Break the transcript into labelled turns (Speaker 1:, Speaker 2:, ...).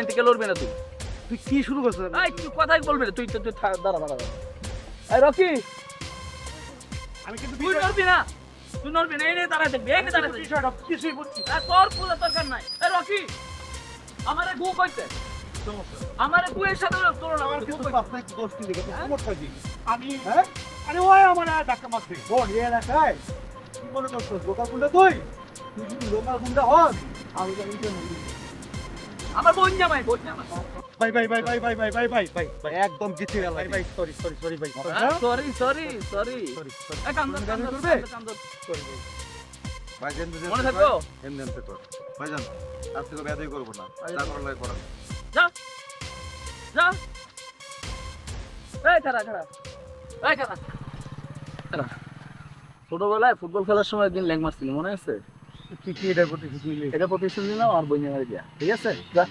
Speaker 1: থেকে লড়বি না তুই।
Speaker 2: তুই কি শুরু করছিস?
Speaker 1: এই তুই কথাই বলবি না, তুই দাঁড়া। এই রকি,
Speaker 2: আমি কিন্তু
Speaker 1: তুই নড়বি না, তুই নড়বি না, এই নিয়ে দাঁড়ায় থাকবি, এই নিয়ে দাঁড়ায় থাকবি।
Speaker 2: বিষয়টা কিছুই বুঝছি না।
Speaker 1: তোর পূজা দরকার নাই। এই রকি, আমারে গু কইতে, আমারে গুয়ের সাথে তোর
Speaker 2: আমার
Speaker 1: গু
Speaker 2: কিন্তু
Speaker 1: কইতে।
Speaker 2: বাপরে দোষ কি দেখে তোমার কাছে আমি হ্যাঁ আরে ওই আমার ধাক্কা মারছে বোন এই এলাকায় কি মনে করছিস লোকাল গুন্ডা তুই যদি লোকাল গুন্ডা হস আমি জানি তো
Speaker 1: আমার বোন জামাই।
Speaker 2: ভাই একদম জিতে গেল ভাই সরি ভাই
Speaker 1: সরি।
Speaker 2: সরি
Speaker 1: এই কাম
Speaker 2: করবে?
Speaker 1: করবে।
Speaker 3: ভাইজান
Speaker 1: মনে থাকো?
Speaker 3: এমনি এমনি কর ভাইজান আজ থেকে বেয়াদবি করবো না যা করার লাগে করার
Speaker 1: যা যা। এই খারা। ছোটবেলায় ফুটবল খেলার সময় একদিন ল্যাং মারছিলি, মনে আছে?
Speaker 2: কি এটা করতে
Speaker 1: এটা প্রতিশ্রুতি নাও আর বই নিয়ে দিয়া, ঠিক আছে? যা।